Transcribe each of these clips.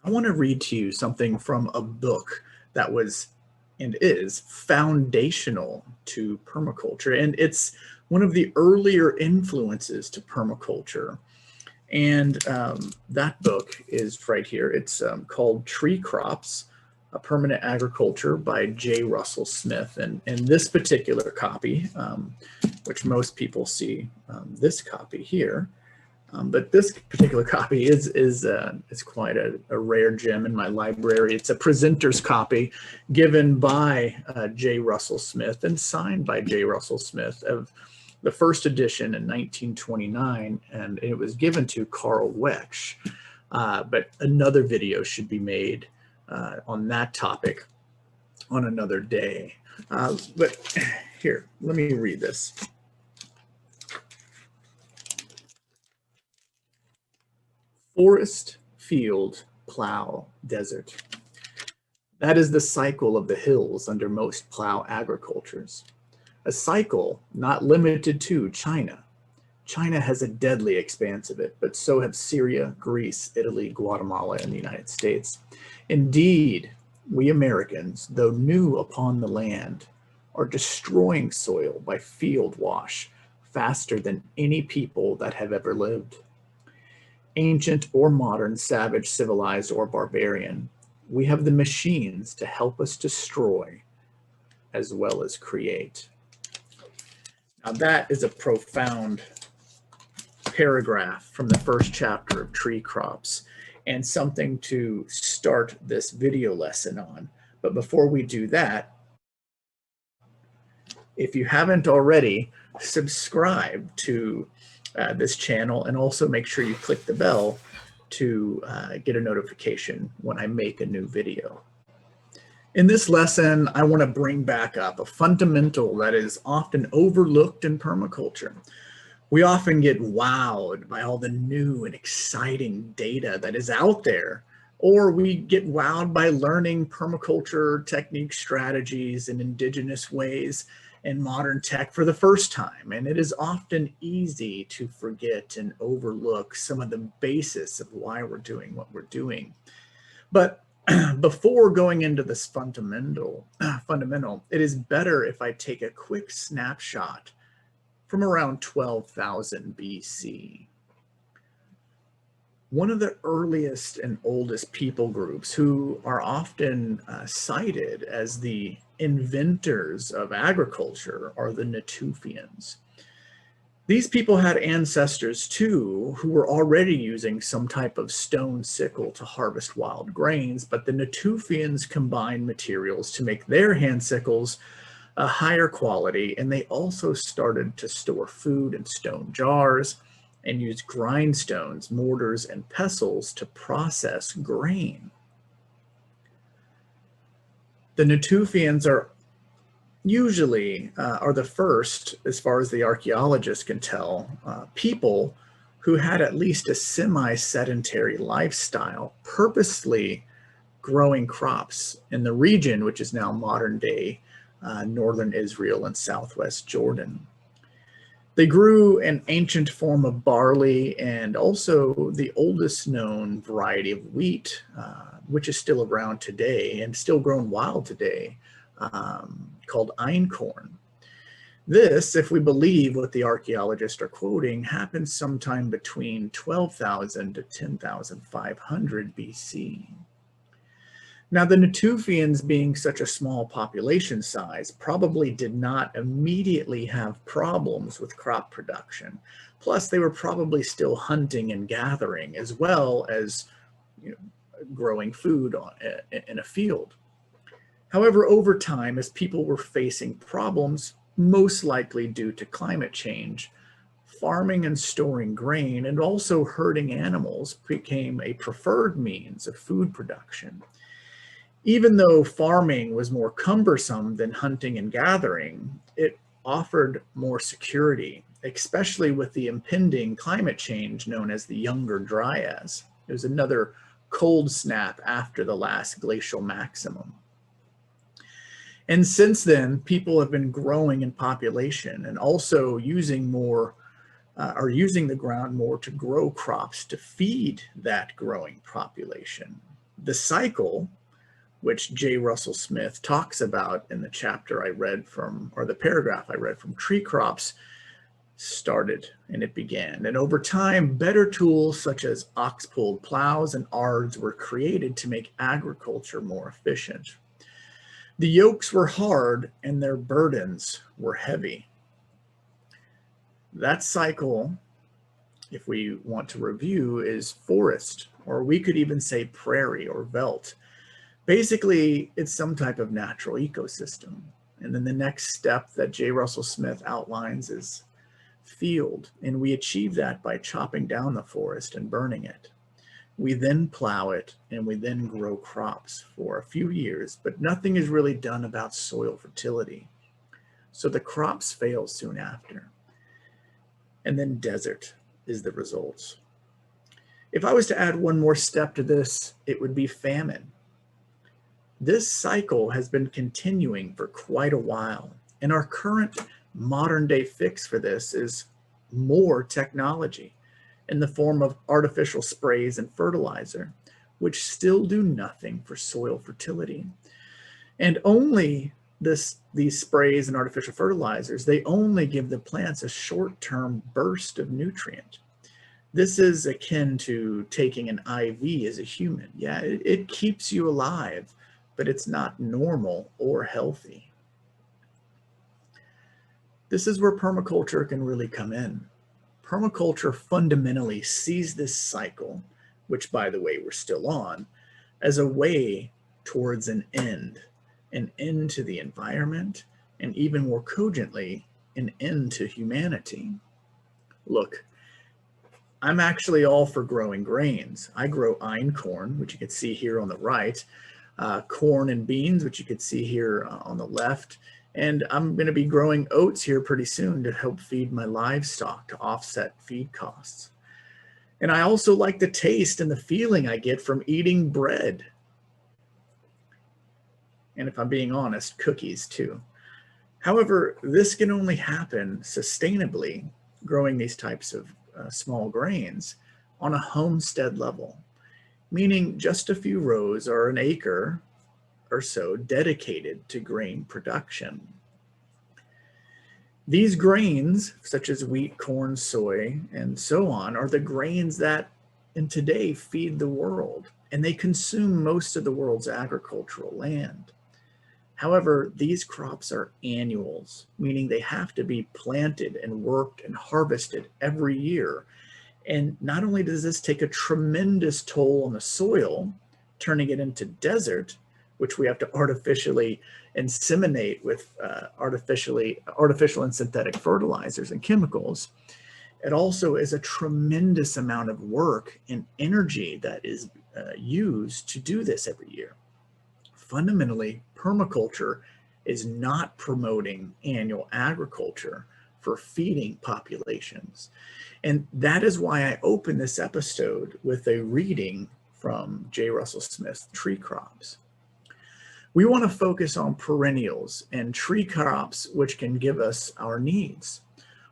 I want to read to you something from a book that was and is foundational to permaculture. And it's one of the earlier influences to permaculture. And that book is right here. It's called Tree Crops, A Permanent Agriculture by J. Russell Smith. And this particular copy, which most people see this copy here, but this particular copy is quite a rare gem in my library. It's a presenter's copy given by J. Russell Smith and signed by J. Russell Smith of the first edition in 1929, and it was given to Carl Wetsch. But another video should be made on that topic on another day. But here, let me read this. Forest, field, plow, desert. That is the cycle of the hills under most plow agricultures. A cycle not limited to China. China has a deadly expanse of it, but so have Syria, Greece, Italy, Guatemala, and the United States. Indeed, we Americans, though new upon the land, are destroying soil by field wash faster than any people that have ever lived. Ancient or modern, savage, civilized, or barbarian, we have the machines to help us destroy as well as create. Now that is a profound paragraph from the first chapter of Tree Crops and something to start this video lesson on. But before we do that, if you haven't already, subscribe to this channel, and also make sure you click the bell to get a notification when I make a new video. In this lesson, I want to bring back up a fundamental that is often overlooked in permaculture. We often get wowed by all the new and exciting data that is out there, or we get wowed by learning permaculture techniques, strategies, and indigenous ways and modern tech for the first time. And it is often easy to forget and overlook some of the basis of why we're doing what we're doing. But before going into this fundamental, it is better if I take a quick snapshot from around 12,000 BC. One of the earliest and oldest people groups who are often cited as the inventors of agriculture are the Natufians. These people had ancestors too who were already using some type of stone sickle to harvest wild grains, but the Natufians combined materials to make their hand sickles a higher quality, and they also started to store food in stone jars and use grindstones, mortars, and pestles to process grain. The Natufians are usually are the first, as far as the archaeologists can tell, people who had at least a semi-sedentary lifestyle, purposely growing crops in the region, which is now modern day northern Israel and southwest Jordan. They grew an ancient form of barley and also the oldest known variety of wheat, which is still around today and still grown wild today, called einkorn. This, if we believe what the archaeologists are quoting, happened sometime between 12,000 to 10,500 BC. Now, the Natufians, being such a small population size, probably did not immediately have problems with crop production. Plus, they were probably still hunting and gathering, as well as growing food in a field. However, over time, as people were facing problems, most likely due to climate change, farming and storing grain and also herding animals became a preferred means of food production. Even though farming was more cumbersome than hunting and gathering, it offered more security, especially with the impending climate change known as the Younger Dryas. It was another cold snap after the last glacial maximum. And since then, people have been growing in population and also using the ground more to grow crops to feed that growing population. The cycle, which J. Russell Smith talks about in the chapter I read from, or the paragraph I read from Tree Crops, started and it began. And over time, better tools such as ox-pulled plows and ards were created to make agriculture more efficient. The yokes were hard and their burdens were heavy. That cycle, if we want to review, is forest, or we could even say prairie or veldt. Basically, it's some type of natural ecosystem. And then the next step that J. Russell Smith outlines is field, and we achieve that by chopping down the forest and burning it. We then plow it, and we then grow crops for a few years, but nothing is really done about soil fertility. So the crops fail soon after. And then desert is the result. If I was to add one more step to this, it would be famine. This cycle has been continuing for quite a while, and our current modern day fix for this is more technology in the form of artificial sprays and fertilizer, which still do nothing for soil fertility. And only these sprays and artificial fertilizers, they only give the plants a short-term burst of nutrient. This is akin to taking an IV as a human. Yeah, it keeps you alive, but it's not normal or healthy. This is where permaculture can really come in. Permaculture fundamentally sees this cycle, which by the way we're still on, as a way towards an end to the environment, and even more cogently, an end to humanity. Look, I'm actually all for growing grains. I grow einkorn, which you can see here on the right, corn and beans, which you can see here on the left. And I'm going to be growing oats here pretty soon to help feed my livestock to offset feed costs. And I also like the taste and the feeling I get from eating bread. And if I'm being honest, cookies too. However, this can only happen sustainably, growing these types of small grains on a homestead level, meaning just a few rows or an acre or so dedicated to grain production. These grains, such as wheat, corn, soy, and so on, are the grains that in today feed the world, and they consume most of the world's agricultural land. However, these crops are annuals, meaning they have to be planted and worked and harvested every year. And not only does this take a tremendous toll on the soil, turning it into desert, which we have to artificially inseminate with artificial and synthetic fertilizers and chemicals, it also is a tremendous amount of work and energy that is used to do this every year. Fundamentally, permaculture is not promoting annual agriculture for feeding populations. And that is why I open this episode with a reading from J. Russell Smith's Tree Crops. We want to focus on perennials and tree crops which can give us our needs.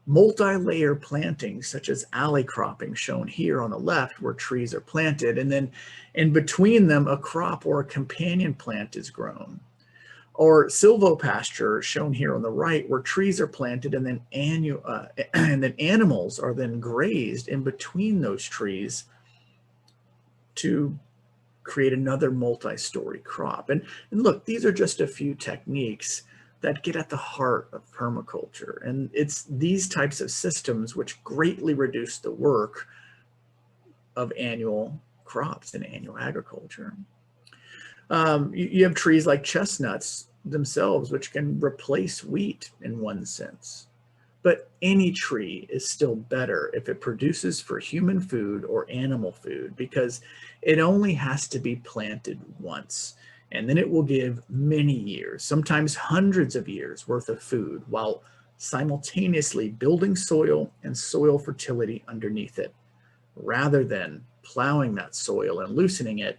Multi-layer plantings such as alley cropping shown here on the left where trees are planted, and then in between them a crop or a companion plant is grown. Or silvopasture shown here on the right where trees are planted and then animals are then grazed in between those trees to create another multi-story crop. And look, these are just a few techniques that get at the heart of permaculture. And it's these types of systems which greatly reduce the work of annual crops and annual agriculture. You have trees like chestnuts themselves, which can replace wheat in one sense. But any tree is still better if it produces for human food or animal food, because it only has to be planted once, and then it will give many years, sometimes hundreds of years worth of food, while simultaneously building soil and soil fertility underneath it, rather than plowing that soil and loosening it,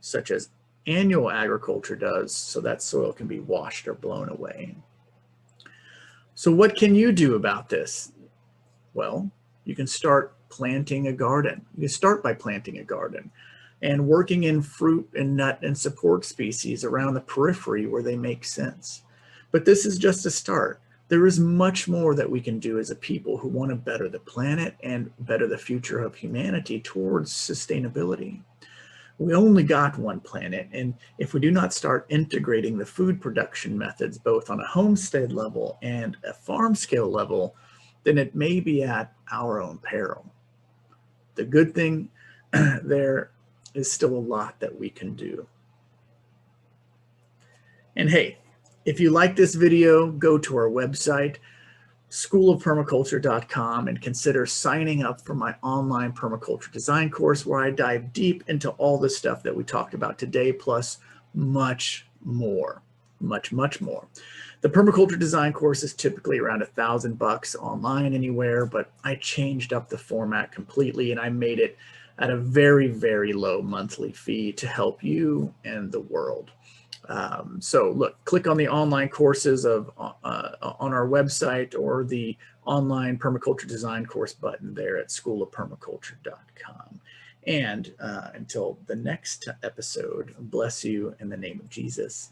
such as annual agriculture does, so that soil can be washed or blown away. So what can you do about this? Well, you can start planting a garden. You can start by planting a garden. and working in fruit and nut and support species around the periphery where they make sense. But this is just a start. There is much more that we can do as a people who want to better the planet and better the future of humanity towards sustainability. We only got one planet, and if we do not start integrating the food production methods both on a homestead level and a farm scale level, then it may be at our own peril. The good thing, there is still a lot that we can do. And hey, if you like this video, go to our website, schoolofpermaculture.com, and consider signing up for my online permaculture design course, where I dive deep into all the stuff that we talked about today, plus much more, much more. The permaculture design course is typically around $1,000 online anywhere, but I changed up the format completely and I made it at a very, very low monthly fee to help you and the world. So look, click on the online courses on our website, or the online permaculture design course button there at schoolofpermaculture.com. And until the next episode, bless you in the name of Jesus.